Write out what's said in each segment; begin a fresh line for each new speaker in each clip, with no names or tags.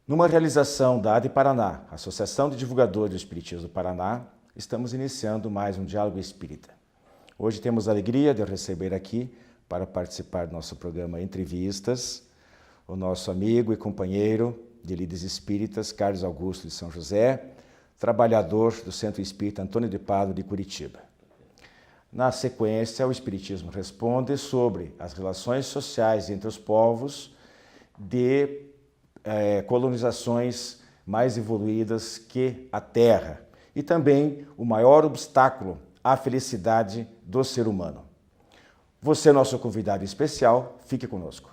Numa realização da ADE Paraná, Associação de Divulgadores do Espiritismo do Paraná, estamos iniciando mais um Diálogo Espírita. Hoje temos a alegria de receber aqui, para participar do nosso programa Entrevistas, o nosso amigo e companheiro de Lides Espíritas, Carlos Augusto de São José, trabalhador do Centro Espírita Antônio de Pádua de Curitiba. Na sequência, o Espiritismo responde sobre as relações sociais entre os povos de colonizações mais evoluídas que a Terra e também o maior obstáculo à felicidade do ser humano. Você, nosso convidado especial, fique conosco.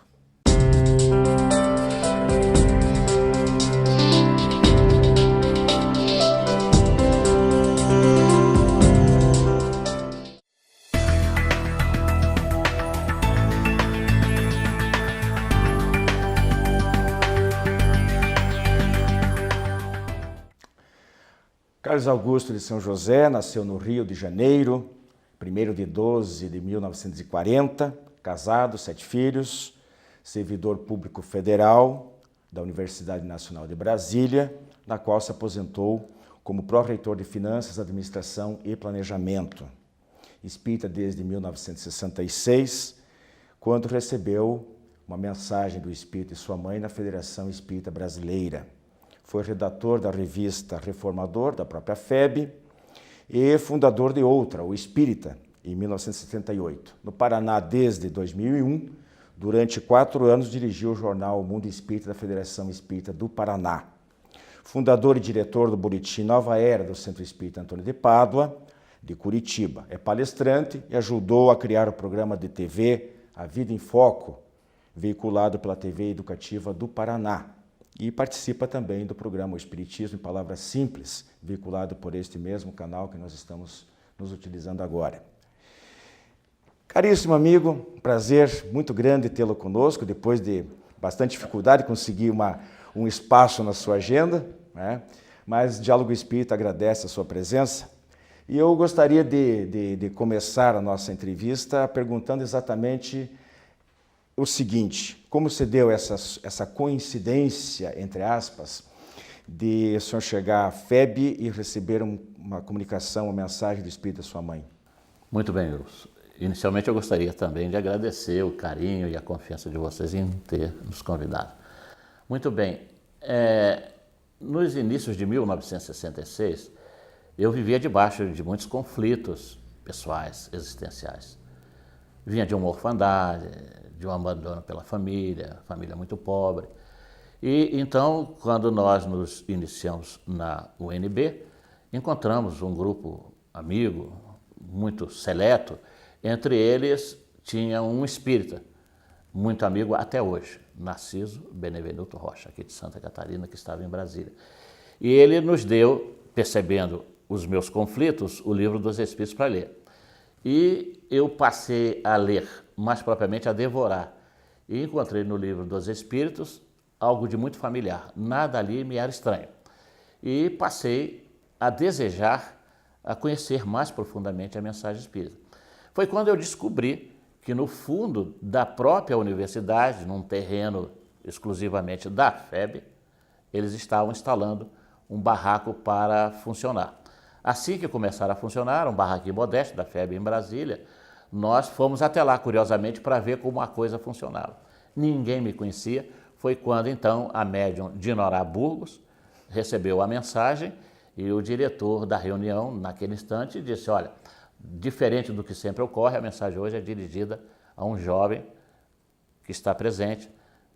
Carlos Augusto de São José nasceu no Rio de Janeiro, 1º de 12 de 1940, casado, 7 filhos, servidor público federal da Universidade Nacional de Brasília, na qual se aposentou como pró-reitor de Finanças, Administração e Planejamento. Espírita desde 1966, quando recebeu uma mensagem do Espírito e sua mãe na Federação Espírita Brasileira. Foi redator da revista Reformador, da própria FEB, e fundador de outra, o Espírita, em 1978. No Paraná, desde 2001, durante 4 anos, dirigiu o jornal Mundo Espírita da Federação Espírita do Paraná. Fundador e diretor do boletim Nova Era do Centro Espírita Antônio de Pádua, de Curitiba. É palestrante e ajudou a criar o programa de TV A Vida em Foco, veiculado pela TV Educativa do Paraná. E participa também do programa O Espiritismo em Palavras Simples, veiculado por este mesmo canal que nós estamos nos utilizando agora. Caríssimo amigo, prazer muito grande tê-lo conosco, depois de bastante dificuldade conseguir um espaço na sua agenda, né? Mas Diálogo Espírita agradece a sua presença. E eu gostaria de começar a nossa entrevista perguntando exatamente o seguinte: como se deu essa coincidência, entre aspas, de o senhor chegar à FEB e receber uma comunicação, uma mensagem do Espírito da sua mãe?
Muito bem, Wilson. Inicialmente eu gostaria também de agradecer o carinho e a confiança de vocês em ter nos convidado. Muito bem, nos inícios de 1966, eu vivia debaixo de muitos conflitos pessoais, existenciais. Vinha de uma orfandade, de um abandono pela família muito pobre. E então, quando nós nos iniciamos na UNB, encontramos um grupo amigo, muito seleto. Entre eles tinha um espírita, muito amigo até hoje, Narciso Benevenuto Rocha, aqui de Santa Catarina, que estava em Brasília. E ele nos deu, percebendo os meus conflitos, o Livro dos Espíritos para ler. E eu passei a ler, mais propriamente a devorar. E encontrei no Livro dos Espíritos algo de muito familiar, nada ali me era estranho. E passei a desejar, a conhecer mais profundamente a mensagem espírita. Foi quando eu descobri que no fundo da própria universidade, num terreno exclusivamente da FEB, eles estavam instalando um barraco para funcionar. Assim que começaram a funcionar, um barraquinho modesto da FEB em Brasília, nós fomos até lá, curiosamente, para ver como a coisa funcionava. Ninguém me conhecia. Foi quando, então, a médium Dinorá Burgos recebeu a mensagem e o diretor da reunião, naquele instante, disse: olha, diferente do que sempre ocorre, a mensagem hoje é dirigida a um jovem que está presente,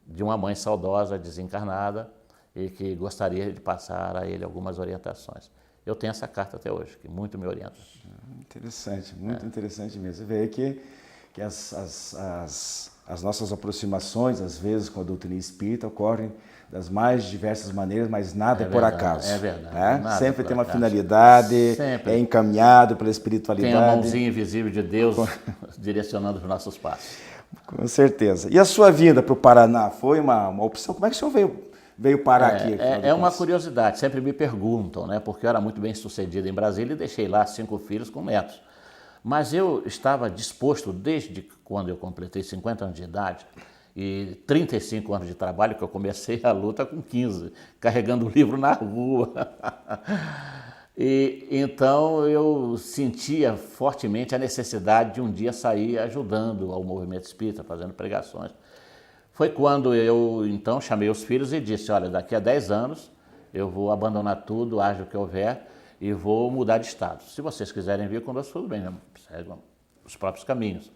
de uma mãe saudosa, desencarnada, e que gostaria de passar a ele algumas orientações. Eu tenho essa carta até hoje, que muito me orienta.
Interessante, muito interessante mesmo. Você vê que as nossas aproximações, às vezes, com a doutrina espírita, ocorrem das mais diversas maneiras, mas nada é por acaso.
É verdade.
Né? Sempre tem uma finalidade,
sempre
é encaminhado pela espiritualidade.
Tem a mãozinha invisível de Deus direcionando os nossos passos.
Com certeza. E a sua vinda para o Paraná foi uma opção? Como é que o senhor veio parar aqui?
É uma curiosidade, sempre me perguntam, né? Porque eu era muito bem sucedido em Brasília e deixei lá 5 filhos com netos. Mas eu estava disposto, desde quando eu completei 50 anos de idade, e 35 anos de trabalho, que eu comecei a luta com 15, carregando o livro na rua. E então eu sentia fortemente a necessidade de um dia sair ajudando ao movimento espírita, fazendo pregações. Foi quando eu então chamei os filhos e disse, olha, daqui a 10 anos eu vou abandonar tudo, haja o que houver, e vou mudar de estado. Se vocês quiserem vir conosco, tudo bem, seguem os próprios caminhos.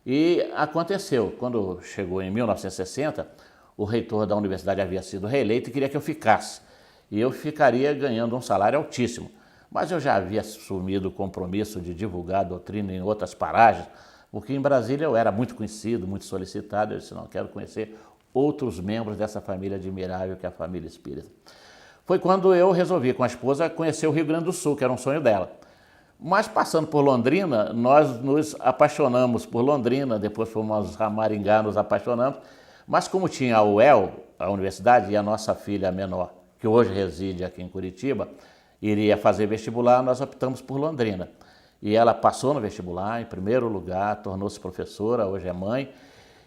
E aconteceu, quando chegou em 1960, o reitor da universidade havia sido reeleito e queria que eu ficasse. E eu ficaria ganhando um salário altíssimo. Mas eu já havia assumido o compromisso de divulgar a doutrina em outras paragens, porque em Brasília eu era muito conhecido, muito solicitado. Eu disse, não, quero conhecer outros membros dessa família admirável que é a família espírita. Foi quando eu resolvi, com a esposa, conhecer o Rio Grande do Sul, que era um sonho dela. Mas passando por Londrina, nós nos apaixonamos por Londrina, depois fomos a Maringá, nos apaixonamos. Mas como tinha a UEL, a universidade, e a nossa filha menor, que hoje reside aqui em Curitiba, iria fazer vestibular, nós optamos por Londrina. E ela passou no vestibular, em primeiro lugar, tornou-se professora, hoje é mãe.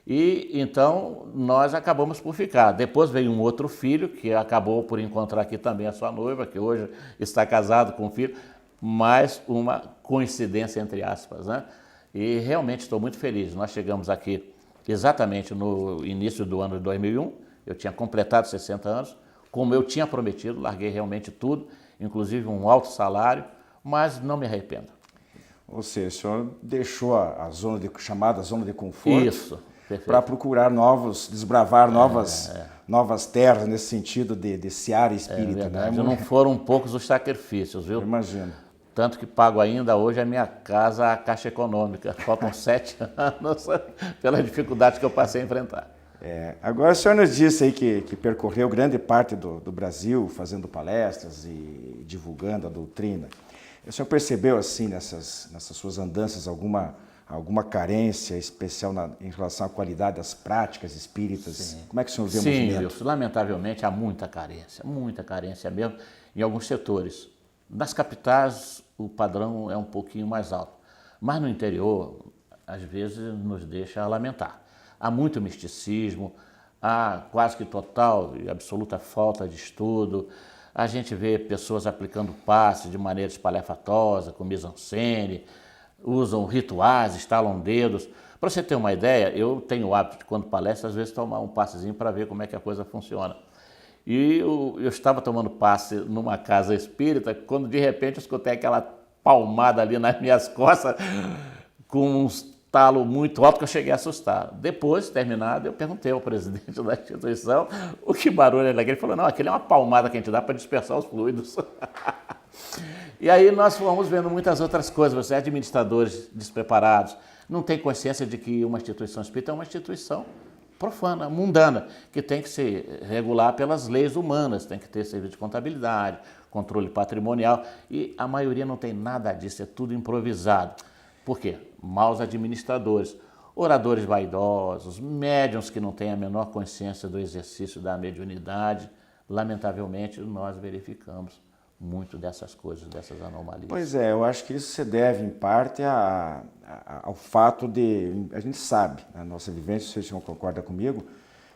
E então nós acabamos por ficar. Depois veio um outro filho, que acabou por encontrar aqui também a sua noiva, que hoje está casado com um filho, mais uma coincidência entre aspas, né? E realmente estou muito feliz. Nós chegamos aqui exatamente no início do ano de 2001, eu tinha completado 60 anos, como eu tinha prometido, larguei realmente tudo, inclusive um alto salário, mas não me arrependo.
Ou seja, o senhor deixou a zona chamada zona de conforto.
Isso.
Para procurar desbravar novas terras nesse sentido de seara espírita.
Verdade. Não foram poucos os sacrifícios, viu?
Eu imagino.
Tanto que pago ainda hoje a minha casa, a Caixa Econômica. Faltam 7 anos pelas dificuldades que eu passei a enfrentar.
Agora o senhor nos disse aí que percorreu grande parte do Brasil fazendo palestras e divulgando a doutrina. O senhor percebeu assim nessas suas andanças alguma carência especial em relação à qualidade das práticas espíritas? Sim. Como é que o senhor vê o movimento?
Sim, Wilson, lamentavelmente há muita carência mesmo em alguns setores. Nas capitais o padrão é um pouquinho mais alto, mas no interior às vezes nos deixa a lamentar. Há muito misticismo, há quase que total e absoluta falta de estudo. A gente vê pessoas aplicando passe de maneira espalhafatosa, com mise-en-scène, usam rituais, estalam dedos. Para você ter uma ideia, eu tenho o hábito de, quando palestra, às vezes tomar um passezinho para ver como é que a coisa funciona. E eu estava tomando passe numa casa espírita, quando de repente eu escutei aquela palmada ali nas minhas costas, com um estalo muito alto que eu cheguei a assustar. Depois, terminado, eu perguntei ao presidente da instituição o que barulho era aquele. Ele falou, não, aquele é uma palmada que a gente dá para dispersar os fluidos. E aí nós fomos vendo muitas outras coisas, você administradores despreparados, não tem consciência de que uma instituição espírita é uma instituição profana, mundana, que tem que se regular pelas leis humanas, tem que ter serviço de contabilidade, controle patrimonial, e a maioria não tem nada disso, é tudo improvisado. Por quê? Maus administradores, oradores vaidosos, médiuns que não têm a menor consciência do exercício da mediunidade. Lamentavelmente, nós verificamos muito dessas coisas, dessas anomalias.
Pois é, eu acho que isso se deve, em parte, ao fato de... A gente sabe, na nossa vivência, não sei se o senhor concorda comigo,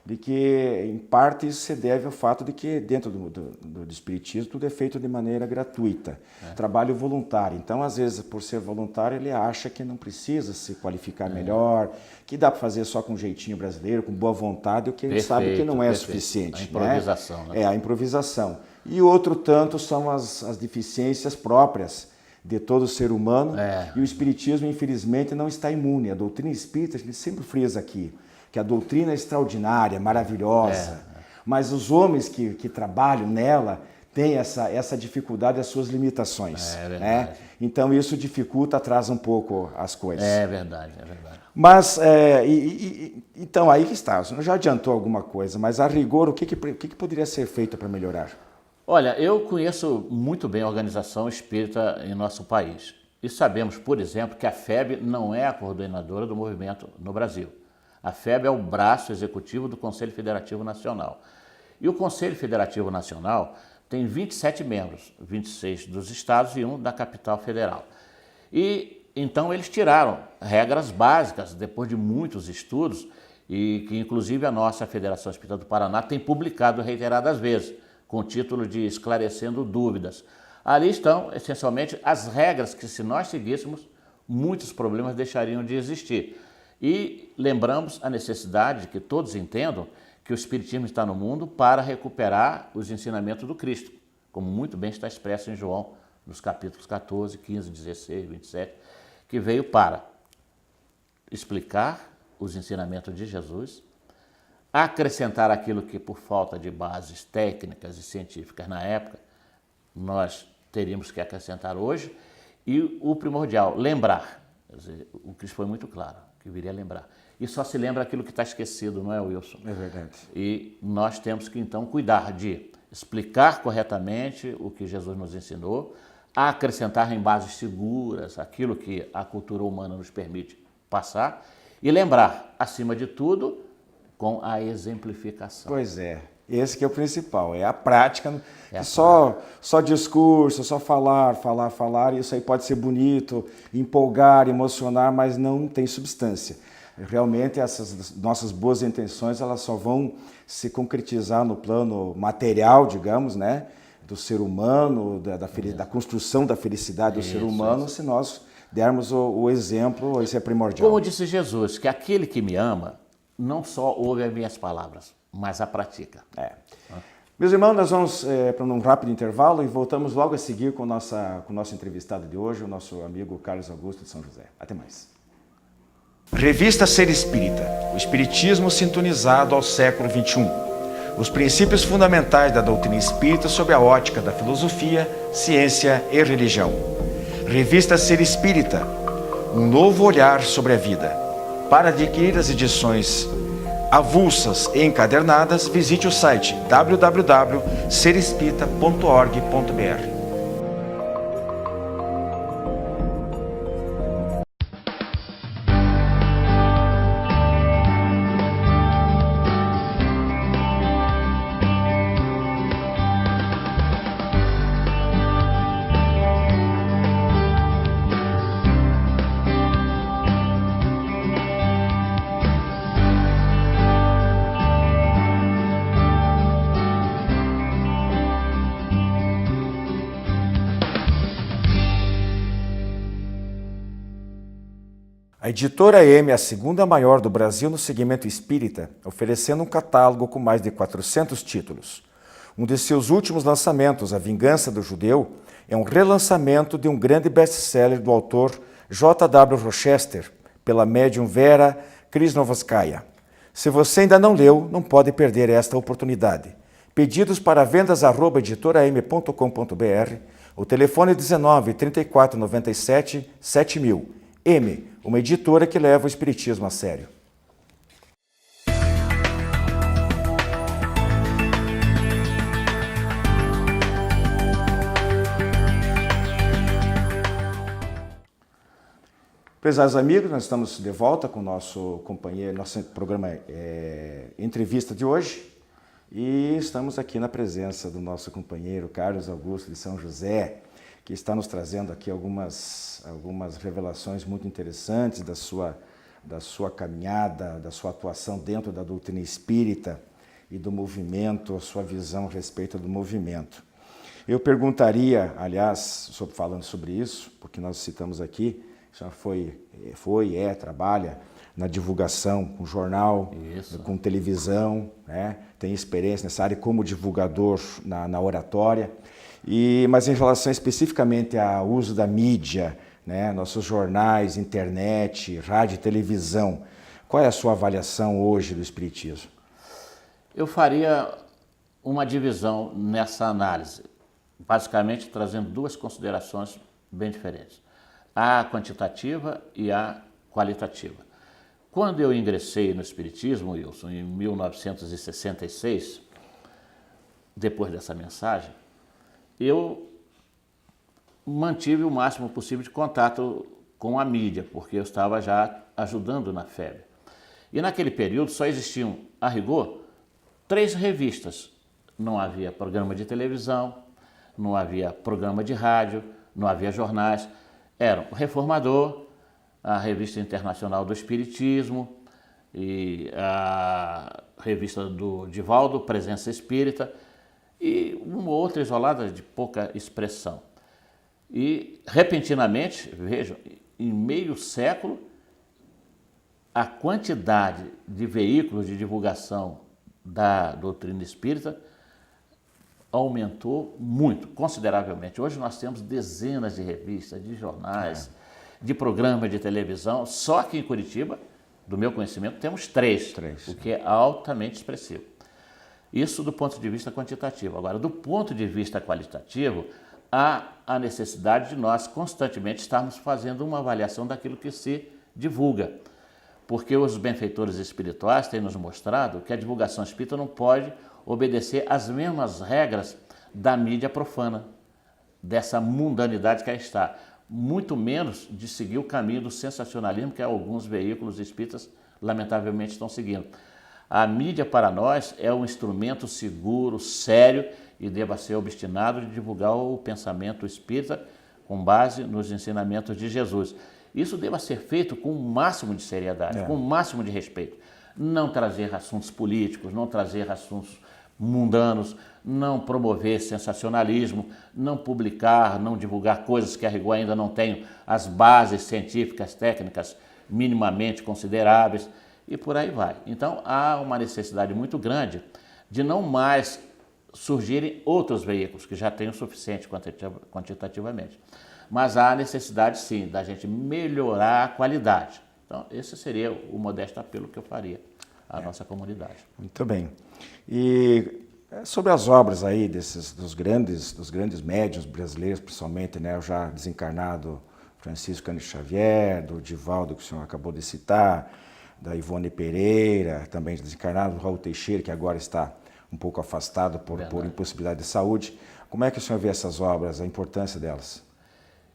de que, em parte, isso se deve ao fato de que, dentro do espiritismo, tudo é feito de maneira gratuita. Trabalho voluntário. Então, às vezes, por ser voluntário, ele acha que não precisa se qualificar melhor, que dá para fazer só com um jeitinho brasileiro, com boa vontade, o que ele sabe que não é suficiente.
A improvisação, né?
A improvisação. E outro tanto são as deficiências próprias de todo ser humano. E o espiritismo, infelizmente, não está imune. A doutrina espírita, a gente sempre frisa aqui, que a doutrina é extraordinária, maravilhosa, mas os homens que trabalham nela têm essa dificuldade, as suas limitações. Né? Então isso dificulta, atrasa um pouco as coisas.
É verdade, é verdade.
Mas, então, aí que está, você já adiantou alguma coisa, mas a rigor, o que poderia ser feito para melhorar?
Olha, eu conheço muito bem a organização espírita em nosso país. E sabemos, por exemplo, que a FEB não é a coordenadora do movimento no Brasil. A FEB é o braço executivo do Conselho Federativo Nacional. E o Conselho Federativo Nacional tem 27 membros, 26 dos estados e 1 da capital federal. E então eles tiraram regras básicas, depois de muitos estudos, e que inclusive a nossa Federação Espírita do Paraná tem publicado reiteradas vezes, com o título de Esclarecendo Dúvidas. Ali estão, essencialmente, as regras que, se nós seguíssemos, muitos problemas deixariam de existir. E lembramos a necessidade de que todos entendam que o Espiritismo está no mundo para recuperar os ensinamentos do Cristo, como muito bem está expresso em João, nos capítulos 14, 15, 16, 27, que veio para explicar os ensinamentos de Jesus, acrescentar aquilo que, por falta de bases técnicas e científicas na época, nós teríamos que acrescentar hoje, e o primordial, lembrar. Quer dizer, o Cristo foi muito claro, que viria lembrar. E só se lembra aquilo que está esquecido, não é, Wilson?
É verdade.
E nós temos que, então, cuidar de explicar corretamente o que Jesus nos ensinou, acrescentar em bases seguras aquilo que a cultura humana nos permite passar e lembrar, acima de tudo, com a exemplificação.
Pois é, esse que é o principal, é a prática. Só discurso, só falar, isso aí pode ser bonito, empolgar, emocionar, mas não tem substância. Realmente essas nossas boas intenções, elas só vão se concretizar no plano material, digamos, né, do ser humano, da construção da felicidade do ser humano, se nós dermos o exemplo, isso é primordial.
Como disse Jesus, que aquele que me ama não só ouve as minhas palavras, mas a pratica.
Meus irmãos, nós vamos para um rápido intervalo e voltamos logo a seguir com o nosso entrevistado de hoje, o nosso amigo Carlos Augusto de São José. Até mais. Revista Ser Espírita, o espiritismo sintonizado ao século XXI. Os princípios fundamentais da doutrina espírita sob a ótica da filosofia, ciência e religião. Revista Ser Espírita, um novo olhar sobre a vida. Para adquirir as edições avulsas e encadernadas, visite o site www.serespirita.org.br. A Editora M é a segunda maior do Brasil no segmento espírita, oferecendo um catálogo com mais de 400 títulos. Um de seus últimos lançamentos, A Vingança do Judeu, é um relançamento de um grande best-seller do autor J.W. Rochester, pela médium Vera Krishnovoskaya. Se você ainda não leu, não pode perder esta oportunidade. Pedidos para vendas@editoram.com.br, o telefone 19 34 97 7000. M, uma editora que leva o espiritismo a sério. Prezados amigos, nós estamos de volta com o nosso companheiro, nosso programa Entrevista de hoje, e estamos aqui na presença do nosso companheiro Carlos Augusto de São José, que está nos trazendo aqui algumas revelações muito interessantes da sua caminhada, da sua atuação dentro da doutrina espírita e do movimento, a sua visão a respeito do movimento. Eu perguntaria, aliás, falando sobre isso, porque nós citamos aqui, já trabalha na divulgação, com jornal, com televisão, né? Tem experiência nessa área como divulgador na oratória. Mas em relação especificamente ao uso da mídia, né, nossos jornais, internet, rádio e televisão, qual é a sua avaliação hoje do espiritismo?
Eu faria uma divisão nessa análise, basicamente trazendo duas considerações bem diferentes, a quantitativa e a qualitativa. Quando eu ingressei no espiritismo, Wilson, em 1966, depois dessa mensagem, eu mantive o máximo possível de contato com a mídia, porque eu estava já ajudando na FEB. E naquele período só existiam, a rigor, 3 revistas. Não havia programa de televisão, não havia programa de rádio, não havia jornais. Eram o Reformador, a Revista Internacional do Espiritismo, e a revista do Divaldo, Presença Espírita, e uma outra isolada de pouca expressão. E, repentinamente, vejam, em meio século, a quantidade de veículos de divulgação da doutrina espírita aumentou muito, consideravelmente. Hoje nós temos dezenas de revistas, de jornais, de programas de televisão. Só aqui em Curitiba, do meu conhecimento, temos três, o que é altamente expressivo. Isso do ponto de vista quantitativo. Agora, do ponto de vista qualitativo, há a necessidade de nós constantemente estarmos fazendo uma avaliação daquilo que se divulga. Porque os benfeitores espirituais têm nos mostrado que a divulgação espírita não pode obedecer às mesmas regras da mídia profana, dessa mundanidade que aí está. Muito menos de seguir o caminho do sensacionalismo que alguns veículos espíritas lamentavelmente estão seguindo. A mídia para nós é um instrumento seguro, sério e deva ser obstinado de divulgar o pensamento espírita com base nos ensinamentos de Jesus. Isso deva ser feito com o máximo de seriedade, com o máximo de respeito. Não trazer assuntos políticos, não trazer assuntos mundanos, não promover sensacionalismo, não publicar, não divulgar coisas que a rigor ainda não tenham as bases científicas, técnicas minimamente consideráveis e por aí vai. Então há uma necessidade muito grande de não mais surgirem outros veículos que já têm o suficiente quantitativamente. Mas há a necessidade, sim, da gente melhorar a qualidade. Então, esse seria o modesto apelo que eu faria à nossa comunidade.
Muito bem. E sobre as obras aí dos grandes médiuns brasileiros, principalmente, né, o já desencarnado Francisco Cândido Xavier, do Divaldo, que o senhor acabou de citar, da Ivone Pereira, também desencarnado, do Raul Teixeira, que agora está um pouco afastado por impossibilidade de saúde. Como é que o senhor vê essas obras, a importância delas?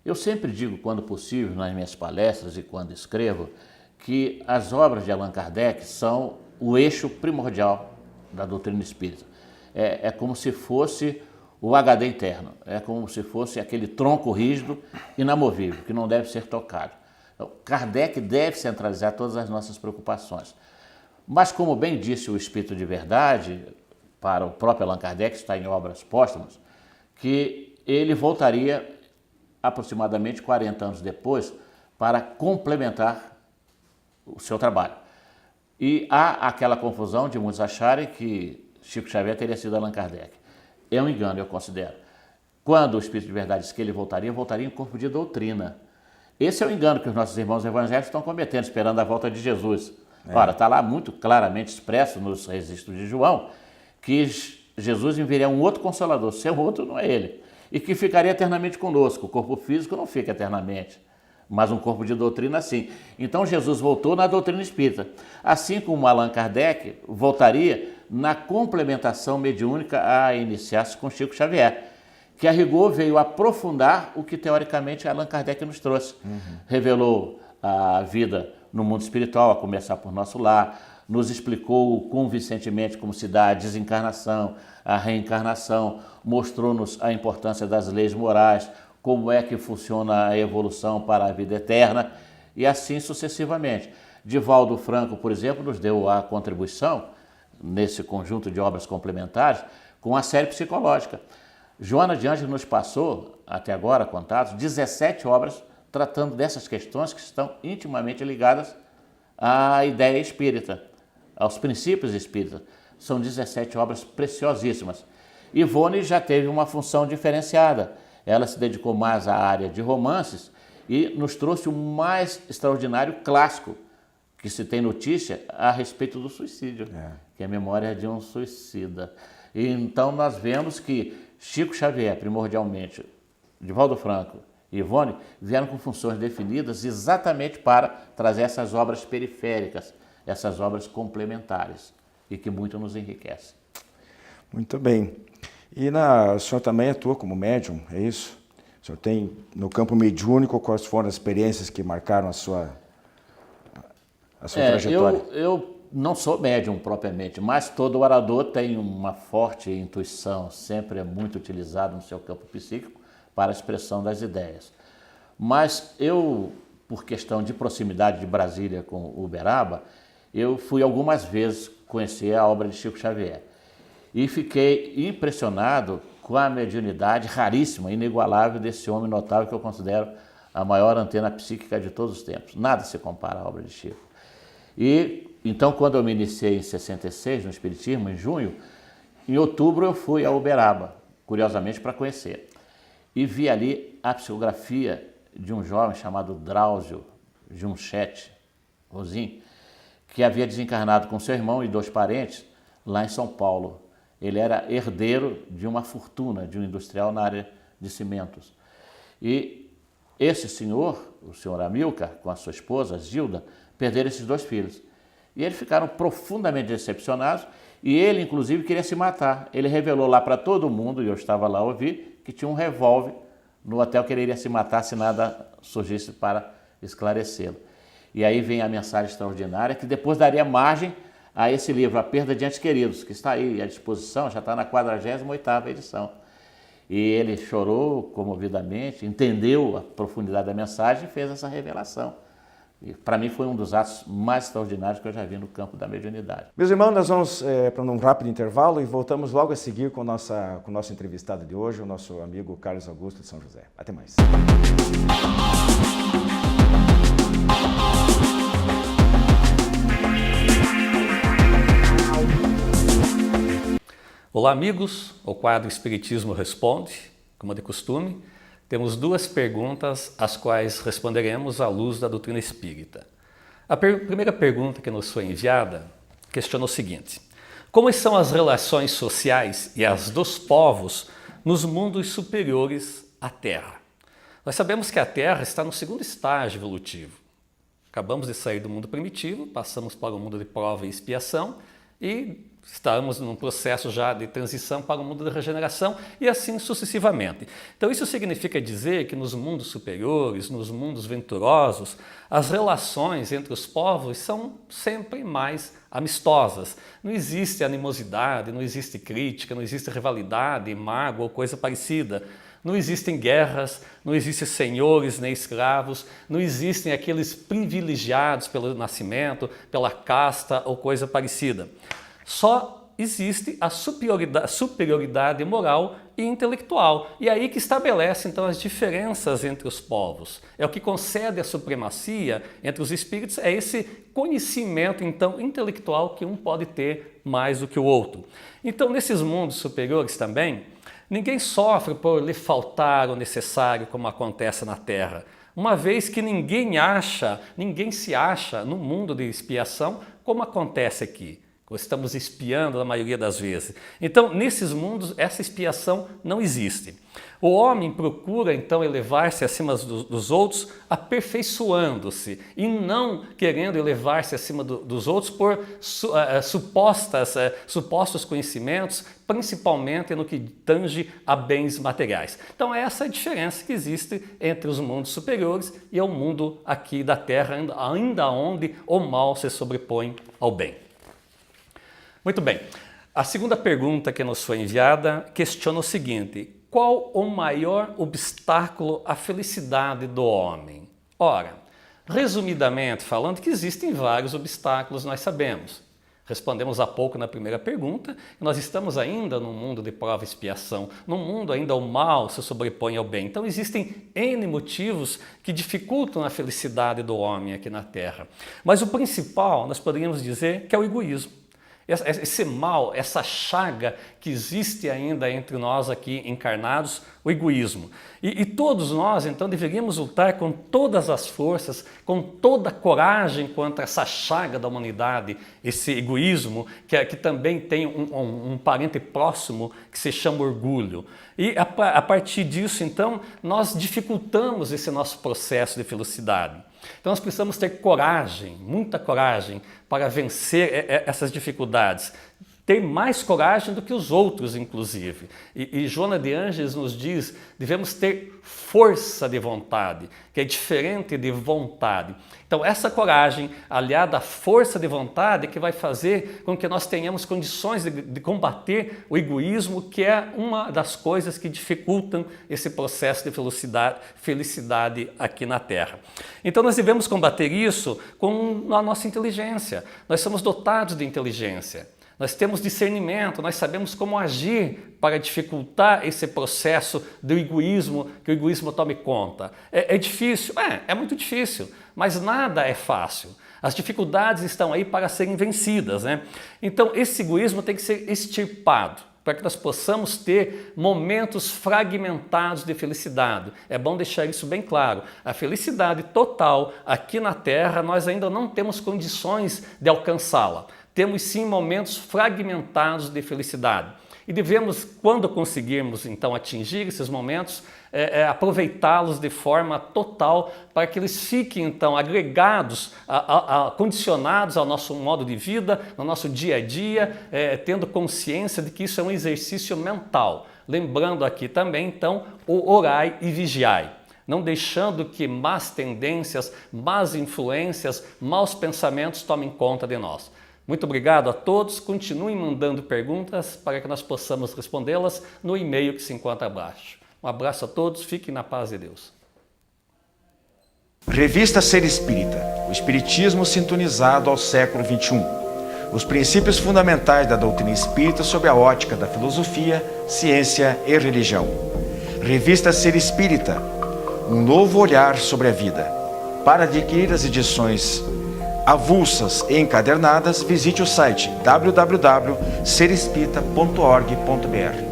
Eu sempre digo, quando possível, nas minhas palestras e quando escrevo, que as obras de Allan Kardec são o eixo primordial da doutrina espírita. É como se fosse o HD interno, é como se fosse aquele tronco rígido, inamovível, que não deve ser tocado. Então, Kardec deve centralizar todas as nossas preocupações. Mas, como bem disse o Espírito de Verdade, para o próprio Allan Kardec, está em obras póstumas, que ele voltaria aproximadamente 40 anos depois para complementar o seu trabalho. E há aquela confusão de muitos acharem que Chico Xavier teria sido Allan Kardec. É um engano, eu considero. Quando o Espírito de Verdade disse que ele voltaria em corpo de doutrina. Esse é o engano que os nossos irmãos evangélicos estão cometendo, esperando a volta de Jesus. Ora, está lá muito claramente expresso nos registros de João que Jesus enviaria um outro Consolador, seu outro não é ele, e que ficaria eternamente conosco. O corpo físico não fica eternamente, mas um corpo de doutrina sim. Então Jesus voltou na doutrina espírita, assim como Allan Kardec voltaria na complementação mediúnica a iniciar-se com Chico Xavier, que a rigor veio aprofundar o que teoricamente Allan Kardec nos trouxe. Revelou a vida no mundo espiritual, a começar por nosso lar, nos explicou convincentemente como se dá a desencarnação, a reencarnação, mostrou-nos a importância das leis morais, como é que funciona a evolução para a vida eterna e assim sucessivamente. Divaldo Franco, por exemplo, nos deu a contribuição nesse conjunto de obras complementares com a série psicológica. Joana de Ângeles nos passou, até agora contados, 17 obras tratando dessas questões que estão intimamente ligadas à ideia espírita, aos princípios espíritas. São 17 obras preciosíssimas. Ivone já teve uma função diferenciada. Ela se dedicou mais à área de romances e nos trouxe o mais extraordinário clássico que se tem notícia a respeito do suicídio, que é a memória de um suicida. E então nós vemos que Chico Xavier, primordialmente, Divaldo Franco e Ivone vieram com funções definidas exatamente para trazer essas obras periféricas, essas obras complementares e que muito nos enriquecem. Muito bem.
E o senhor também atua como médium, é isso? O senhor tem, no campo mediúnico, quais foram as experiências que marcaram a sua trajetória?
Eu não sou médium propriamente, mas todo orador tem uma forte intuição, sempre é muito utilizado no seu campo psíquico para a expressão das ideias. Mas eu, por questão de proximidade de Brasília com Uberaba, eu fui algumas vezes conhecer a obra de Chico Xavier e fiquei impressionado com a mediunidade raríssima, inigualável desse homem notável que eu considero a maior antena psíquica de todos os tempos. Nada se compara à obra de Chico. E então, quando eu me iniciei em 66 no Espiritismo, em junho, em outubro eu fui a Uberaba, curiosamente para conhecer. E vi ali a psicografia de um jovem chamado Drauzio Junchete Rosim, que havia desencarnado com seu irmão e 2 parentes lá em São Paulo. Ele era herdeiro de uma fortuna, de um industrial na área de cimentos. E esse senhor, o senhor Amilcar, com a sua esposa, Gilda, perderam esses 2 filhos. E eles ficaram profundamente decepcionados e ele, inclusive, queria se matar. Ele revelou lá para todo mundo, e eu estava lá a ouvir, que tinha um revólver no hotel que ele iria se matar se nada surgisse para esclarecê-lo. E aí vem a mensagem extraordinária que depois daria margem a esse livro, A Perda de Entes Queridos, que está aí à disposição, já está na 48ª edição. E ele chorou comovidamente, entendeu a profundidade da mensagem e fez essa revelação. E para mim foi um dos atos mais extraordinários que eu já vi no campo da mediunidade.
Meus irmãos, nós vamos para um rápido intervalo e voltamos logo a seguir com o nosso entrevistado de hoje, o nosso amigo Carlos Augusto de São José. Até mais.
Olá, amigos. O quadro Espiritismo Responde, como de costume, temos 2 perguntas às quais responderemos à luz da doutrina espírita. A primeira pergunta que nos foi enviada questiona o seguinte: como são as relações sociais e as dos povos nos mundos superiores à Terra? Nós sabemos que a Terra está no 2º estágio evolutivo. Acabamos de sair do mundo primitivo, passamos para o mundo de prova e expiação e estamos num processo já de transição para o mundo da regeneração e assim sucessivamente. Então isso significa dizer que nos mundos superiores, nos mundos venturosos, as relações entre os povos são sempre mais amistosas. Não existe animosidade, não existe crítica, não existe rivalidade, mágoa ou coisa parecida. Não existem guerras, não existem senhores nem escravos, não existem aqueles privilegiados pelo nascimento, pela casta ou coisa parecida. Só existe a superioridade moral e intelectual. E aí que estabelece então as diferenças entre os povos. É o que concede a supremacia entre os espíritos, é esse conhecimento então intelectual que um pode ter mais do que o outro. Então nesses mundos superiores também, ninguém sofre por lhe faltar o necessário como acontece na Terra, uma vez que ninguém se acha no mundo de expiação como acontece aqui. Estamos expiando na maioria das vezes. Então, nesses mundos, essa expiação não existe. O homem procura, então, elevar-se acima dos outros, aperfeiçoando-se e não querendo elevar-se acima dos outros por supostos conhecimentos, principalmente no que tange a bens materiais. Então, essa é a diferença que existe entre os mundos superiores e o mundo aqui da Terra, ainda onde o mal se sobrepõe ao bem. Muito bem, a segunda pergunta que nos foi enviada questiona o seguinte: qual o maior obstáculo à felicidade do homem? Ora, resumidamente falando, que existem vários obstáculos, nós sabemos. Respondemos há pouco na primeira pergunta que nós estamos ainda num mundo de prova e expiação, num mundo ainda o mal se sobrepõe ao bem. Então existem N motivos que dificultam a felicidade do homem aqui na Terra. Mas o principal, nós poderíamos dizer, que é o egoísmo. Esse mal, essa chaga que existe ainda entre nós aqui encarnados, o egoísmo. E todos nós, então, deveríamos lutar com todas as forças, com toda a coragem contra essa chaga da humanidade, esse egoísmo, que também tem um parente próximo que se chama orgulho. E a partir disso, então, nós dificultamos esse nosso processo de felicidade. Então nós precisamos ter coragem, muita coragem, para vencer essas dificuldades. ter mais coragem do que os outros, inclusive. E Joana de Ângeles nos diz, devemos ter força de vontade, que é diferente de vontade. Então, essa coragem, aliada à força de vontade, que vai fazer com que nós tenhamos condições de combater o egoísmo, que é uma das coisas que dificultam esse processo de felicidade aqui na Terra. Então, nós devemos combater isso com a nossa inteligência. Nós somos dotados de inteligência. Nós temos discernimento, nós sabemos como agir para dificultar esse processo do egoísmo, que o egoísmo tome conta. É difícil? É muito difícil, mas nada é fácil. As dificuldades estão aí para serem vencidas, né? Então, esse egoísmo tem que ser extirpado, para que nós possamos ter momentos fragmentados de felicidade. É bom deixar isso bem claro. A felicidade total aqui na Terra, nós ainda não temos condições de alcançá-la. Temos sim momentos fragmentados de felicidade. E devemos, quando conseguirmos então atingir esses momentos, aproveitá-los de forma total para que eles fiquem então agregados, condicionados ao nosso modo de vida, no nosso dia a dia, tendo consciência de que isso é um exercício mental. Lembrando aqui também então o orai e vigiai, não deixando que más tendências, más influências, maus pensamentos tomem conta de nós. Muito obrigado a todos, continuem mandando perguntas para que nós possamos respondê-las no e-mail que se encontra abaixo. Um abraço a todos, fiquem na paz de Deus.
Revista Ser Espírita, o Espiritismo sintonizado ao século XXI. Os princípios fundamentais da doutrina espírita sob a ótica da filosofia, ciência e religião. Revista Ser Espírita, um novo olhar sobre a vida. Para adquirir as edições avulsas e encadernadas, visite o site www.serespirita.org.br.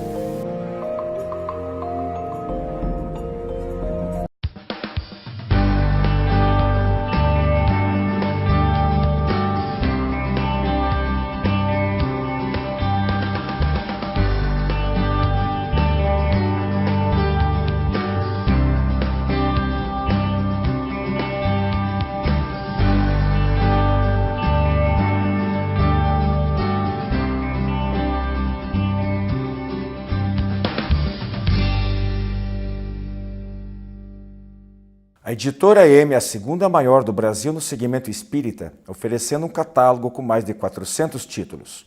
A editora M é a segunda maior do Brasil no segmento espírita, oferecendo um catálogo com mais de 400 títulos.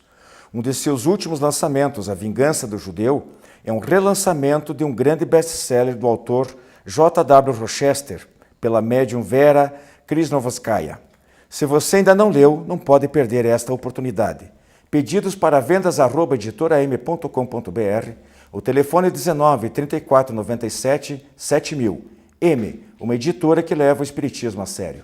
Um de seus últimos lançamentos, A Vingança do Judeu, é um relançamento de um grande best-seller do autor J.W. Rochester, pela médium Vera Krishnovoskaya. Se você ainda não leu, não pode perder esta oportunidade. Pedidos para vendas@editoram.com.br, o telefone 19 34 97 7000. M, uma editora que leva o espiritismo a sério.